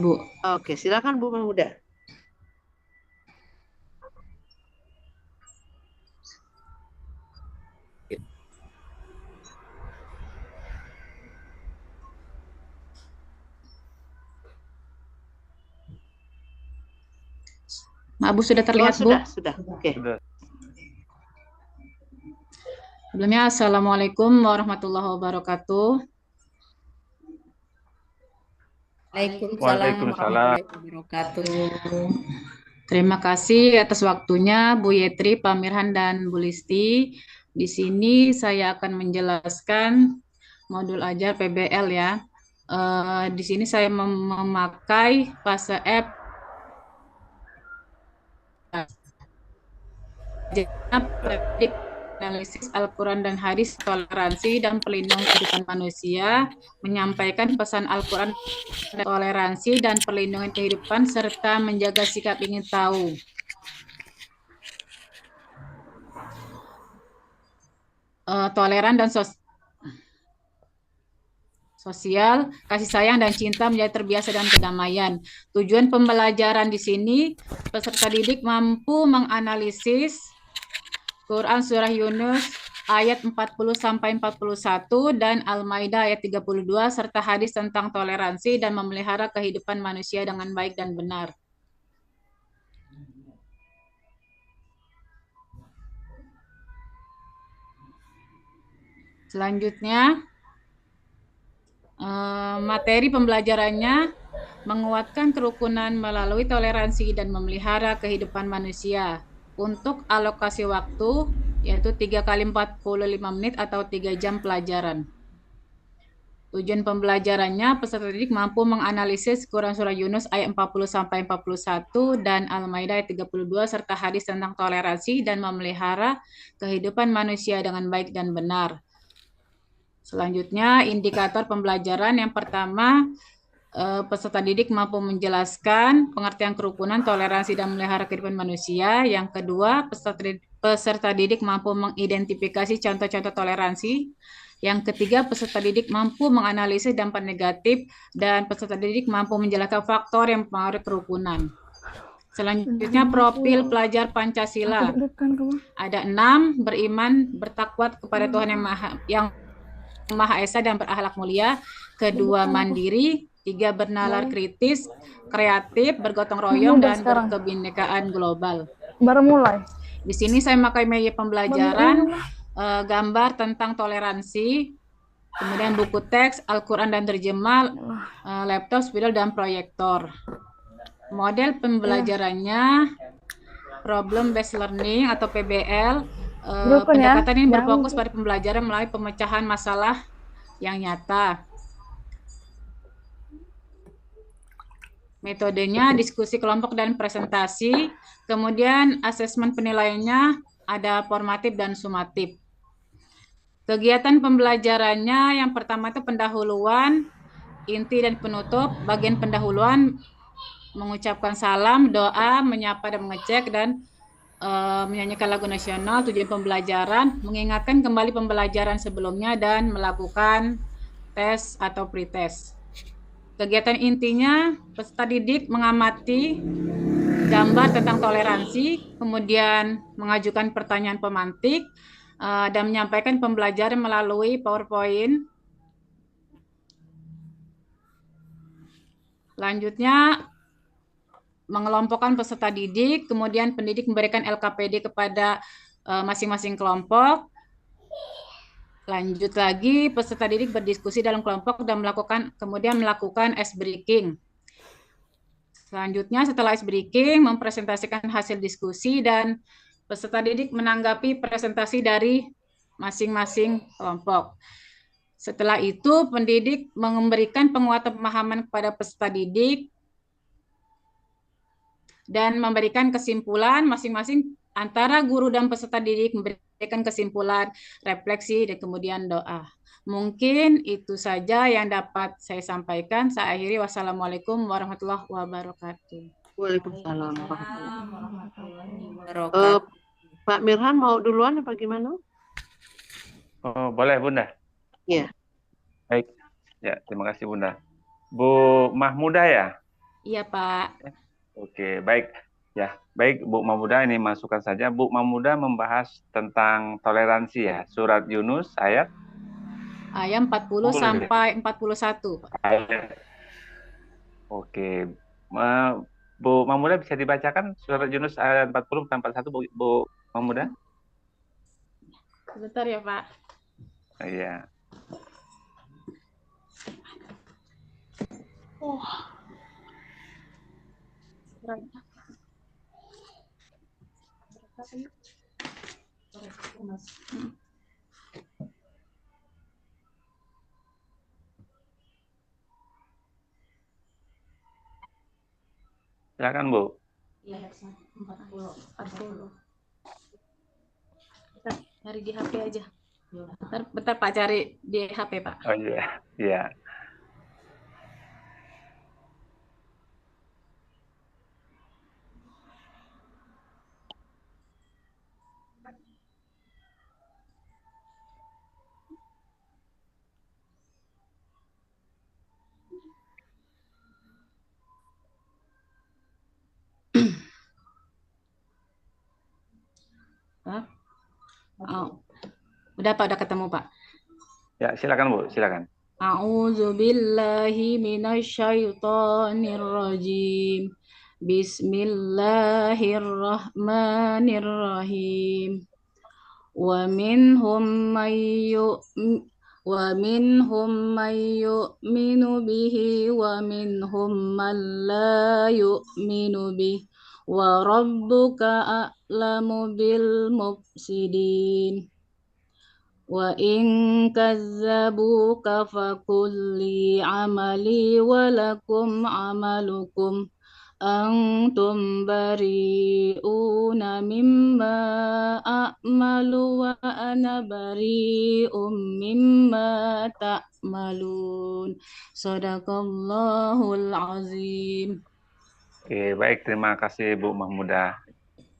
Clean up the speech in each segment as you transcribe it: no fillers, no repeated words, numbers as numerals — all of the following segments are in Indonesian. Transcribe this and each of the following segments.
Bu. Oke, silakan Bu Mahmuda. Mbak Bu sudah Oh, terlihat, Bu? sudah. Oke. Sudah. Sebelumnya, Assalamualaikum warahmatullahi wabarakatuh. Waalaikumsalam Waalaikumsalam. warahmatullahi wabarakatuh. Terima kasih atas waktunya Bu Yetri, Pak Mirhan, dan Bu Listi. Di sini saya akan menjelaskan modul ajar PBL ya. Di sini saya memakai fase F predik analisis Al-Quran dan hadis, toleransi dan pelindung kehidupan manusia, menyampaikan pesan Al-Quran, toleransi dan perlindungan kehidupan, serta menjaga sikap ingin tahu. Toleran dan sosial, kasih sayang dan cinta menjadi terbiasa dengan kedamaian. Tujuan pembelajaran di sini, peserta didik mampu menganalisis Quran Surah Yunus ayat 40-41 dan Al-Maidah ayat 32 serta hadis tentang toleransi dan memelihara kehidupan manusia dengan baik dan benar. Selanjutnya, materi pembelajarannya menguatkan kerukunan melalui toleransi dan memelihara kehidupan manusia. Untuk alokasi waktu, yaitu 3 kali 45 menit atau 3 jam pelajaran. Tujuan pembelajarannya, peserta didik mampu menganalisis Quran Surah Yunus ayat 40-41 dan Al-Maidah ayat 32 serta hadis tentang toleransi dan memelihara kehidupan manusia dengan baik dan benar. Selanjutnya, indikator pembelajaran yang pertama, peserta didik mampu menjelaskan pengertian kerukunan, toleransi, dan memelihara kehidupan manusia. Yang kedua, peserta didik mampu mengidentifikasi contoh-contoh toleransi. Yang ketiga, peserta didik mampu menganalisis dampak negatif, dan peserta didik mampu menjelaskan faktor yang mempengaruhi kerukunan. Selanjutnya, profil pelajar Pancasila. Ada 6, beriman, bertakwa kepada Tuhan yang Maha Esa dan berakhlak mulia. Kedua, mandiri. 3, bernalar kritis, kreatif, bergotong royong, dan berkebinekaan global. Baru mulai. Di sini saya memakai media pembelajaran, gambar tentang toleransi, kemudian buku teks, Al-Quran dan terjemah, laptop, spidol, dan proyektor. Model pembelajarannya, problem based learning atau PBL. Pendekatan ini berfokus pada pembelajaran melalui pemecahan masalah yang nyata. Metodenya diskusi kelompok dan presentasi, kemudian asesmen penilaiannya ada formatif dan sumatif. Kegiatan pembelajarannya yang pertama itu pendahuluan, inti dan penutup. Bagian pendahuluan mengucapkan salam, doa, menyapa dan mengecek, dan menyanyikan lagu nasional. Tujuan pembelajaran mengingatkan kembali pembelajaran sebelumnya dan melakukan tes atau pretest. Kegiatan intinya, peserta didik mengamati gambar tentang toleransi, kemudian mengajukan pertanyaan pemantik, dan menyampaikan pembelajaran melalui PowerPoint. Lanjutnya, mengelompokkan peserta didik, kemudian pendidik memberikan LKPD kepada masing-masing kelompok. Lanjut lagi, peserta didik berdiskusi dalam kelompok dan kemudian melakukan ice breaking. Selanjutnya, setelah ice breaking, mempresentasikan hasil diskusi dan peserta didik menanggapi presentasi dari masing-masing kelompok. Setelah itu, pendidik memberikan penguatan pemahaman kepada peserta didik dan memberikan kesimpulan masing-masing antara guru dan peserta didik, memberikan kesimpulan, refleksi, dan kemudian doa. Mungkin itu saja yang dapat saya sampaikan. Saya akhiri. Wassalamualaikum warahmatullahi wabarakatuh. Waalaikumsalam warahmatullahi wabarakatuh. Pak Mirhan mau duluan apa gimana? Oh, boleh Bunda. Iya. Baik. Ya, terima kasih Bunda. Bu Mahmuda ya? Iya, Pak. Oke, baik. Ya, baik Bu Mamuda, ini masukkan saja. Bu Mamuda membahas tentang toleransi ya. Surat Yunus ayat Ayat 40 10. sampai 41, Pak. Ayat. Oke. Eh, Bu Mamuda bisa dibacakan surat Yunus ayat 40 sampai 41 Bu Mamuda? Sebentar ya, Pak. Iya. Silakan Bu. Iya, 40. 40. Bentar, cari di HP aja. Bentar, Pak, cari di HP, Pak. Oh iya. Iya. Hah? Oh, udah, Pak, udah ketemu, Pak. Ya, silakan Bu, silakan. A'udzu billahi minasyaitonir rajim. Bismillahirrahmanirrahim. Wa minhum may yu'min ومنهم من يؤمن به ومنهم من لا يؤمن به وربك أعلم بالمفسدين وإن كذبوك فقل لي عملي ولكم عملكم أنتم بريئون مما أعمل وأنا بريء مما تعملون صدق الله العظيم. Oke, baik. Terima kasih Bu Mahmuda.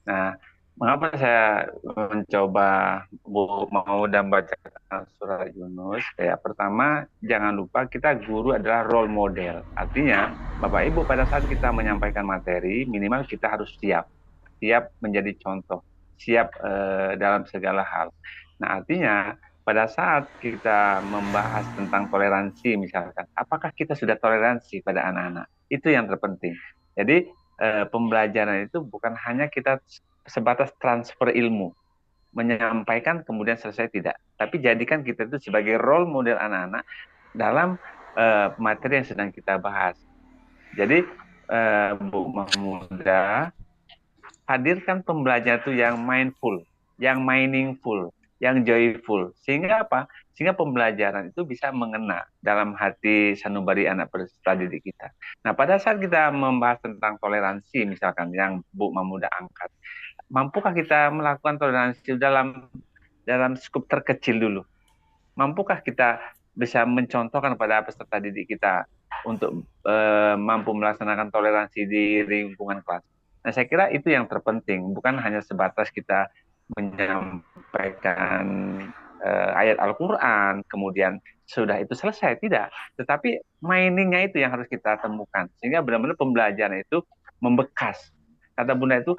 Nah, mengapa saya mencoba Bu Mahmuda membacakan surat Yunus? Ya, pertama, jangan lupa kita guru adalah role model. Artinya, Bapak Ibu pada saat kita menyampaikan materi, minimal kita harus siap. Siap menjadi contoh. Siap dalam segala hal. Nah, artinya, pada saat kita membahas tentang toleransi misalkan, apakah kita sudah toleransi pada anak-anak? Itu yang terpenting. Jadi, pembelajaran itu bukan hanya kita sebatas transfer ilmu, menyampaikan kemudian selesai tidak. Tapi jadikan kita itu sebagai role model anak-anak dalam materi yang sedang kita bahas. Jadi Bu Mahmuda, hadirkan pembelajaran itu yang mindful, yang meaningful, yang joyful. Sehingga apa? Sehingga pembelajaran itu bisa mengena dalam hati sanubari anak peserta didik kita. Nah, pada saat kita membahas tentang toleransi, misalkan yang Bu Mahmuda angkat, mampukah kita melakukan toleransi dalam skup terkecil dulu? Mampukah kita bisa mencontohkan pada peserta didik kita untuk mampu melaksanakan toleransi di lingkungan kelas? Nah, saya kira itu yang terpenting, bukan hanya sebatas kita menyampaikan ayat Al-Quran, kemudian sudah itu selesai, tidak. Tetapi miningnya itu yang harus kita temukan, sehingga benar-benar pembelajaran itu membekas. Kata Bunda itu,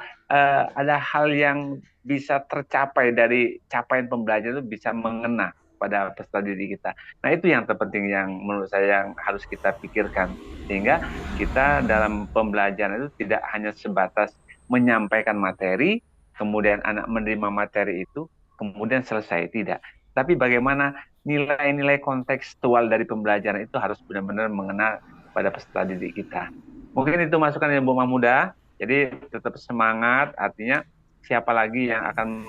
ada hal yang bisa tercapai dari capaian pembelajaran itu bisa mengena pada peserta didik kita. Nah, itu yang terpenting yang menurut saya yang harus kita pikirkan. Sehingga kita dalam pembelajaran itu tidak hanya sebatas menyampaikan materi, kemudian anak menerima materi itu, kemudian selesai. Tidak. Tapi bagaimana nilai-nilai kontekstual dari pembelajaran itu harus benar-benar mengena pada peserta didik kita. Mungkin itu masukan dari Bu Mahmuda. Jadi tetap semangat, artinya siapa lagi yang akan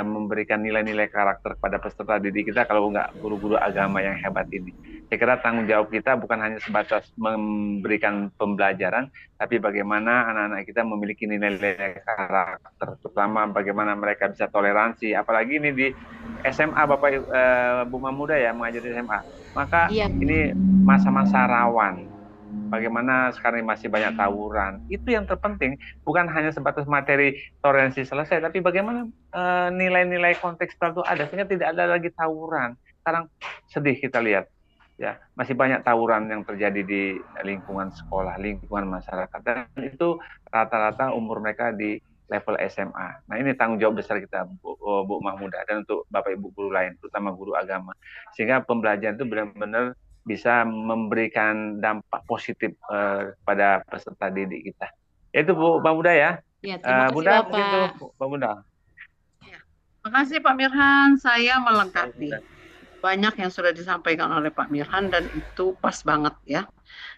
memberikan nilai-nilai karakter kepada peserta didik kita kalau nggak guru-guru agama yang hebat ini. Saya kira tanggung jawab kita bukan hanya sebatas memberikan pembelajaran, tapi bagaimana anak-anak kita memiliki nilai-nilai karakter, terutama bagaimana mereka bisa toleransi. Apalagi ini di SMA, Bapak Bu Mahmuda ya mengajar di SMA. Maka Iya, ini masa-masa rawan. Bagaimana sekarang masih banyak tawuran. Itu yang terpenting, bukan hanya sebatas materi toleransi selesai, tapi bagaimana nilai-nilai kontekstual itu ada, sehingga tidak ada lagi tawuran. Sekarang sedih kita lihat. ya masih banyak tawuran yang terjadi di lingkungan sekolah, lingkungan masyarakat, dan itu rata-rata umur mereka di level SMA. Nah, ini tanggung jawab besar kita, Bu Mahmudah, dan untuk Bapak Ibu guru lain, terutama guru agama, sehingga pembelajaran itu benar-benar bisa memberikan dampak positif pada peserta didik kita. Itu Bu Mahmudah ya. Ya, terima kasih Bunda, Bapak. mungkin tuh Pak Bunda. Makasih Pak Mirhan, saya Baik, melengkapi. Bunda. Banyak yang sudah disampaikan oleh Pak Mirhan dan itu pas banget ya.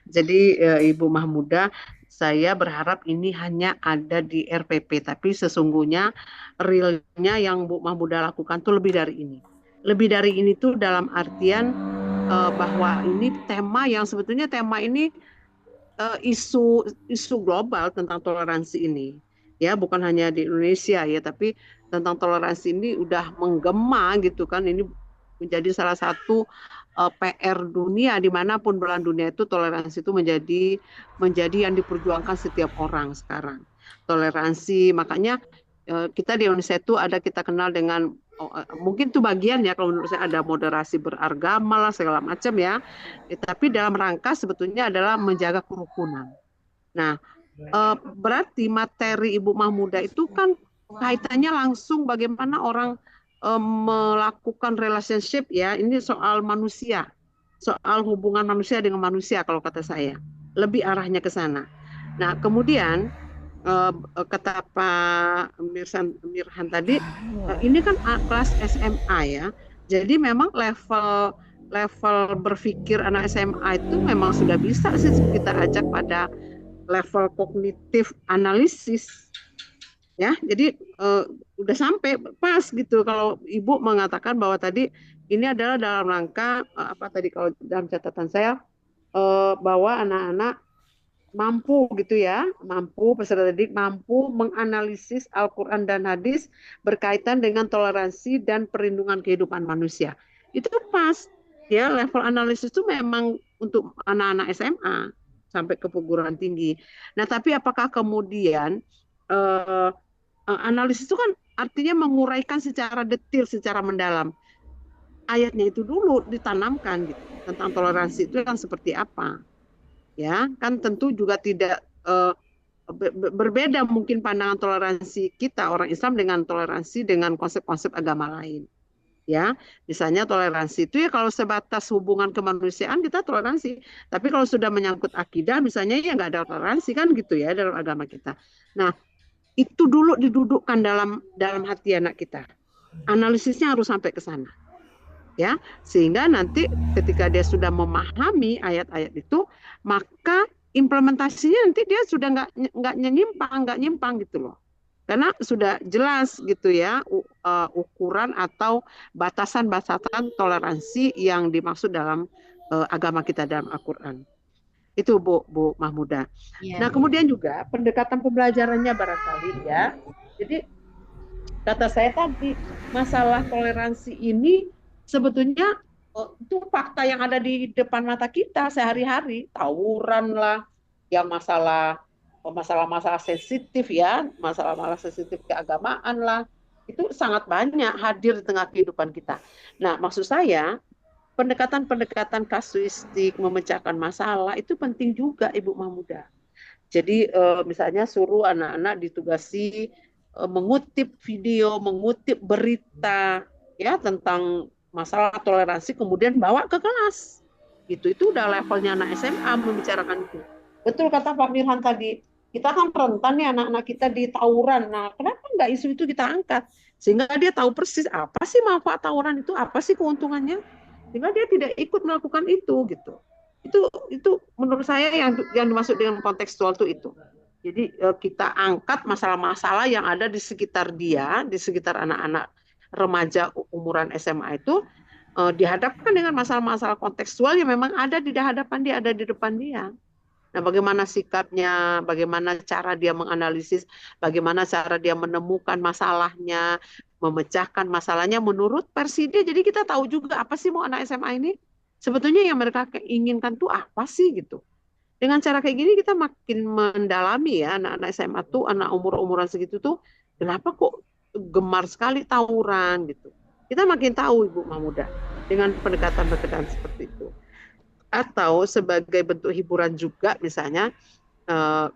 Jadi Ibu Mahmudah, saya berharap ini hanya ada di RPP, tapi sesungguhnya realnya yang Bu Mahmudah lakukan tuh lebih dari ini. Lebih dari ini tuh dalam artian bahwa ini tema yang sebetulnya tema ini isu global tentang toleransi ini. Ya, bukan hanya di Indonesia ya, tapi tentang toleransi ini udah menggema gitu kan. Ini menjadi salah satu PR dunia dimanapun belahan dunia itu toleransi itu menjadi yang diperjuangkan setiap orang sekarang. Toleransi, makanya kita di Indonesia itu kita kenal dengan mungkin itu bagian ya kalau menurut saya ada moderasi beragama lah segala macam ya. Tapi dalam rangka sebetulnya adalah menjaga kerukunan. Nah, berarti materi Ibu Mahmudah itu kan kaitannya langsung bagaimana orang melakukan relationship ya. Ini soal manusia, soal hubungan manusia dengan manusia kalau kata saya. Lebih arahnya ke sana. Nah, kemudian kata Pak Mirhan tadi, ini kan kelas SMA ya. Jadi memang level berpikir anak SMA itu memang sudah bisa sih kita ajak pada level kognitif analisis ya. Jadi udah sampai pas gitu kalau Ibu mengatakan bahwa tadi ini adalah dalam rangka apa tadi kalau dalam catatan saya bahwa anak-anak mampu gitu ya, peserta didik mampu menganalisis Al-Quran dan hadis berkaitan dengan toleransi dan perlindungan kehidupan manusia. Itu pas ya, level analisis itu memang untuk anak-anak SMA sampai ke perguruan tinggi. Nah, tapi apakah kemudian analisis itu kan artinya menguraikan secara detail, secara mendalam. Ayatnya itu dulu ditanamkan gitu, tentang toleransi itu kan seperti apa. Ya, kan tentu juga tidak berbeda mungkin pandangan toleransi kita orang Islam dengan toleransi dengan konsep-konsep agama lain. Ya, misalnya toleransi itu ya kalau sebatas hubungan kemanusiaan kita toleransi, tapi kalau sudah menyangkut akidah misalnya ya nggak ada toleransi kan gitu ya dalam agama kita. Nah, itu dulu didudukkan dalam hati anak kita. Analisisnya harus sampai ke sana. Ya, sehingga nanti ketika dia sudah memahami ayat-ayat itu, maka implementasinya nanti dia sudah nggak nyimpang gitu loh, karena sudah jelas gitu ya ukuran atau batasan-batasan toleransi yang dimaksud dalam agama kita dalam Al-Quran. Itu Bu Mahmudah. Ya. Nah, kemudian juga pendekatan pembelajarannya barangkali ya. Jadi kata saya tadi masalah toleransi ini sebetulnya itu fakta yang ada di depan mata kita sehari-hari, tawuran lah, yang masalah sensitif ya, masalah sensitif keagamaan lah, itu sangat banyak hadir di tengah kehidupan kita. Nah, maksud saya pendekatan-pendekatan kasuistik memecahkan masalah itu penting juga Ibu Mahmudah. Jadi misalnya suruh anak-anak ditugasi mengutip video, mengutip berita ya tentang masalah toleransi kemudian bawa ke kelas. Itu udah levelnya anak SMA membicarakan itu. Betul kata Pak Mirhan tadi, kita kan rentan nih anak-anak kita di tawuran. Nah, kenapa nggak isu itu kita angkat? Sehingga dia tahu persis apa sih manfaat tawuran itu, apa sih keuntungannya. Sehingga dia tidak ikut melakukan itu gitu. Itu menurut saya yang dimaksud dengan kontekstual itu. Jadi kita angkat masalah-masalah yang ada di sekitar dia, di sekitar anak-anak remaja umuran SMA itu dihadapkan dengan masalah-masalah kontekstual yang memang ada di hadapan dia, ada di depan dia. Nah, bagaimana sikapnya, bagaimana cara dia menganalisis, bagaimana cara dia menemukan masalahnya, memecahkan masalahnya menurut versi dia. Jadi kita tahu juga apa sih mau anak SMA ini. Sebetulnya yang mereka inginkan tuh apa sih gitu. Dengan cara kayak gini kita makin mendalami ya anak-anak SMA tuh, anak umur-umuran segitu tuh, kenapa kok gemar sekali tawuran gitu. Kita makin tahu Ibu Mahmudah dengan pendekatan-pendekatan seperti itu. Atau sebagai bentuk hiburan juga misalnya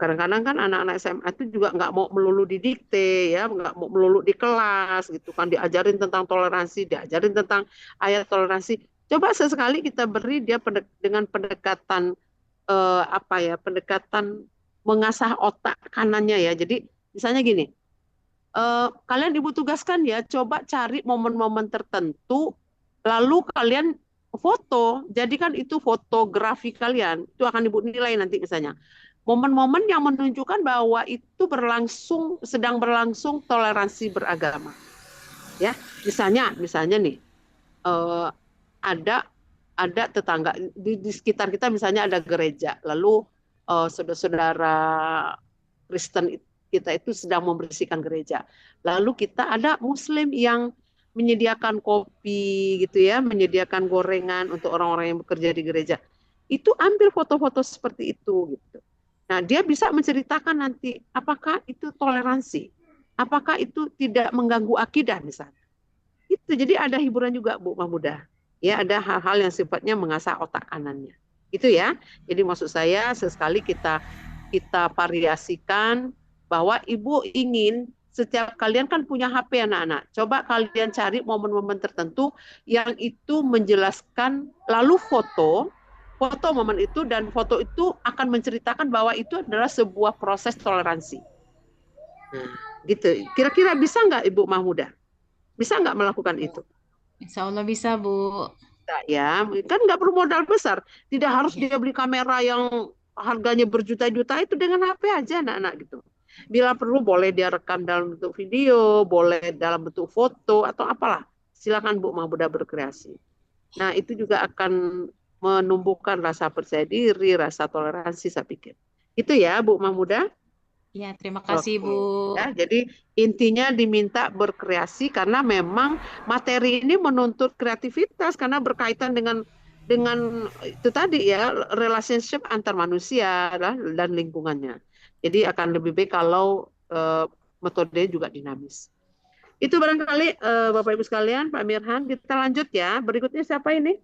kadang-kadang kan anak-anak SMA itu juga nggak mau melulu didikte ya, nggak mau melulu di kelas gitu kan, diajarin tentang toleransi, diajarin tentang ayat toleransi. Coba sesekali kita beri dia dengan pendekatan apa ya, pendekatan mengasah otak kanannya ya. Jadi misalnya gini, kalian ibu tugaskan ya, coba cari momen-momen tertentu, lalu kalian foto, jadikan itu fotografi kalian, itu akan ibu nilai nanti misalnya. Momen-momen yang menunjukkan bahwa itu sedang berlangsung toleransi beragama. Ya, misalnya nih, eh, ada ada tetangga di sekitar kita misalnya ada gereja, lalu saudara-saudara Kristen kita itu sedang membersihkan gereja. Lalu kita ada Muslim yang menyediakan kopi gitu ya, menyediakan gorengan untuk orang-orang yang bekerja di gereja. Itu ambil foto-foto seperti itu gitu. Nah, dia bisa menceritakan nanti apakah itu toleransi, apakah itu tidak mengganggu akidah misalnya. Itu jadi ada hiburan juga Bu Mahmudah. Ya, ada hal-hal yang sifatnya mengasah otak kanannya. Itu ya. Jadi maksud saya sesekali kita variasikan bahwa ibu ingin setiap kalian kan punya HP anak-anak. Coba kalian cari momen-momen tertentu yang itu menjelaskan lalu foto momen itu dan foto itu akan menceritakan bahwa itu adalah sebuah proses toleransi. Nah, gitu. Kira-kira bisa nggak Ibu Mahmudah? Bisa nggak melakukan itu? Insya Allah bisa, Bu. Ya, kan nggak perlu modal besar. Tidak harus dia beli kamera yang harganya berjuta-juta, itu dengan HP aja anak-anak gitu. Bila perlu boleh dia rekam dalam bentuk video, boleh dalam bentuk foto atau apalah. Silakan Bu Mahmudah berkreasi. Nah, itu juga akan menumbuhkan rasa percaya diri, rasa toleransi saya pikir. Itu ya Bu Mahmudah. Ya, terima kasih, Oke. Bu. Ya, jadi intinya diminta berkreasi karena memang materi ini menuntut kreativitas karena berkaitan dengan itu tadi ya, relationship antar manusia dan lingkungannya. Jadi akan lebih baik kalau metode juga dinamis. Itu barangkali Bapak Ibu sekalian, Pak Mirhan, kita lanjut ya. Berikutnya siapa ini?